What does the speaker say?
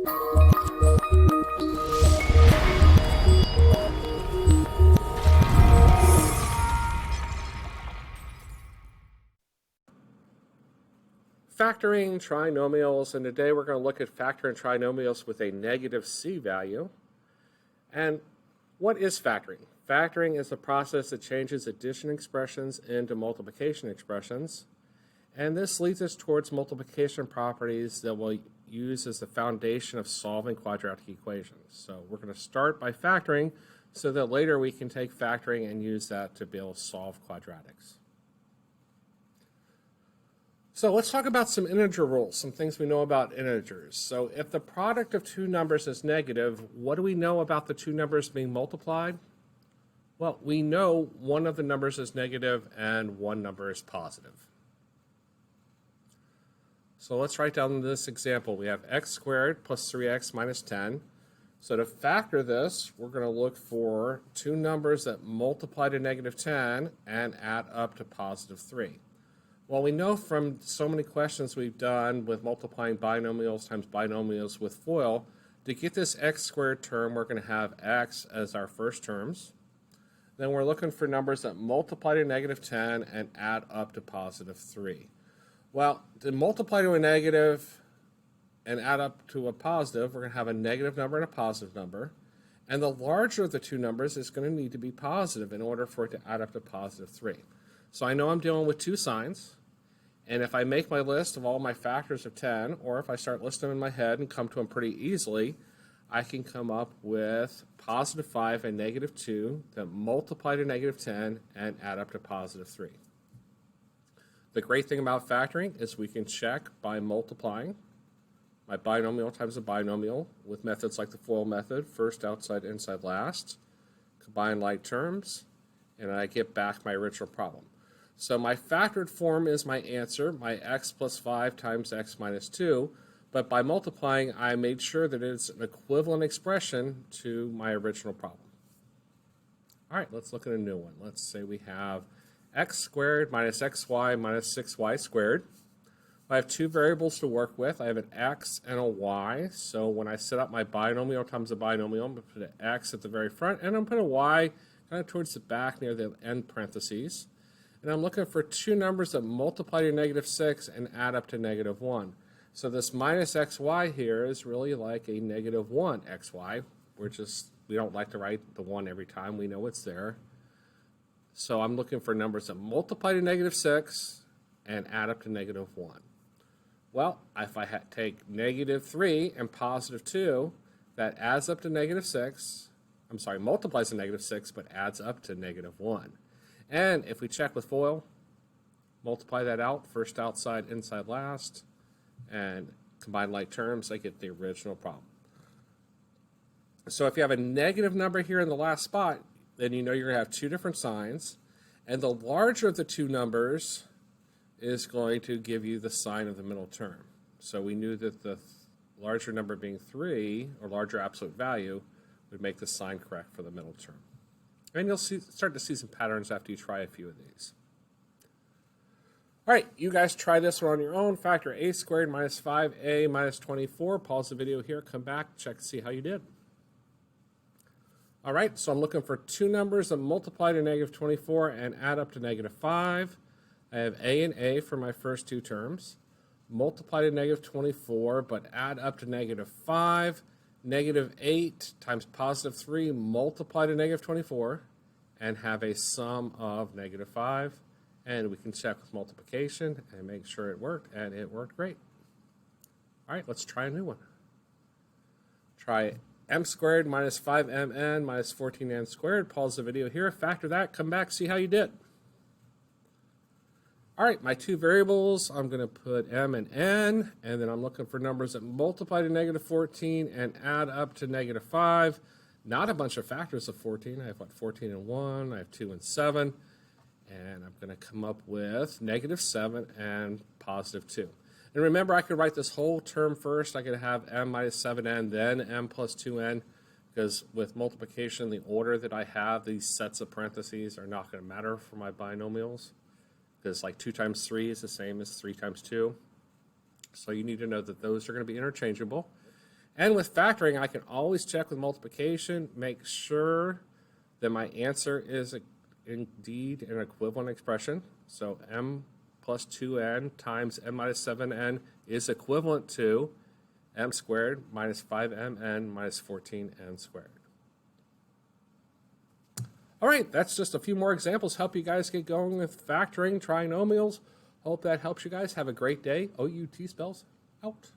Factoring trinomials, and today we're going to look at factoring trinomials with a negative c value. And what is factoring? Factoring is the process that changes addition expressions into multiplication expressions, and this leads us towards multiplication properties that we'll use as the foundation of solving quadratic equations. So we're going to start by factoring so that later we can take factoring and use that to be able to solve quadratics. So let's talk about some integer rules, some things we know about integers. So if the product of two numbers is negative, what do we know about the two numbers being multiplied? Well, we know one of the numbers is negative and one number is positive. So let's write down this example. We have x squared plus 3x minus 10. So to factor this, we're going to look for two numbers that multiply to negative 10 and add up to positive 3. Well, we know from so many questions we've done with multiplying binomials times binomials with FOIL, to get this x squared term, we're going to have x as our first terms. Then we're looking for numbers that multiply to negative 10 and add up to positive 3. Well, to multiply to a negative and add up to a positive, we're going to have a negative number and a positive number. And the larger of the two numbers is going to need to be positive in order for it to add up to positive 3. So I know I'm dealing with two signs, and if I make my list of all my factors of 10, or if I start listing them in my head and come to them pretty easily, I can come up with positive 5 and negative 2 that multiply to negative 10 and add up to positive 3. The great thing about factoring is we can check by multiplying my binomial times a binomial with methods like the FOIL method, first outside, inside, last, combine like terms, and I get back my original problem. So my factored form is my answer, my x plus 5 times x minus 2, but by multiplying, I made sure that it's an equivalent expression to my original problem. All right, let's look at a new one. Let's say we have x squared minus xy minus 6y squared. I have two variables to work with. I have an x and a y, so when I set up my binomial times a binomial, I'm going to put an x at the very front, and I'm going to put a y kind of towards the back near the end parentheses. And I'm looking for two numbers that multiply to negative 6 and add up to negative 1. So this minus xy here is really like a negative 1 xy. We don't like to write the 1 every time. We know it's there. So I'm looking for numbers that multiply to negative 6 and add up to negative 1. Well, if I take negative 3 and positive 2, that adds up to negative 6. I'm sorry, multiplies to negative 6, but adds up to negative 1. And if we check with FOIL, multiply that out, first outside, inside, last, and combine like terms, I get the original problem. So if you have a negative number here in the last spot, then you know you're going to have two different signs, and the larger of the two numbers is going to give you the sign of the middle term. So we knew that the larger number being 3, or larger absolute value, would make the sign correct for the middle term. And you'll start to see some patterns after you try a few of these. All right, you guys try this one on your own. Factor a squared minus 5a minus 24. Pause the video here, come back, check to see how you did. All right, so I'm looking for two numbers that multiply to negative 24 and add up to negative 5. I have a and a for my first two terms. Multiply to negative 24, but add up to negative 5. Negative 8 times positive 3, multiply to negative 24, and have a sum of negative 5. And we can check with multiplication and make sure it worked, and it worked great. All right, let's try a new one. Try m squared minus 5mn minus 14n squared. Pause the video here, factor that, come back, see how you did. All right, my two variables, I'm going to put m and n, and then I'm looking for numbers that multiply to negative 14 and add up to negative 5. Not a bunch of factors of 14. I have, 14 and 1, I have 2 and 7, and I'm going to come up with negative 7 and positive 2. And remember, I could write this whole term first. I could have m minus 7n, then m plus 2n, because with multiplication, the order that I have, these sets of parentheses are not going to matter for my binomials. Because like 2 times 3 is the same as 3 times 2. So you need to know that those are going to be interchangeable. And with factoring, I can always check with multiplication, make sure that my answer is indeed an equivalent expression. So m plus 2n times m minus 7n is equivalent to m squared minus 5mn minus 14n squared. All right, that's just a few more examples. Help you guys get going with factoring trinomials. Hope that helps you guys. Have a great day. OUT spells out.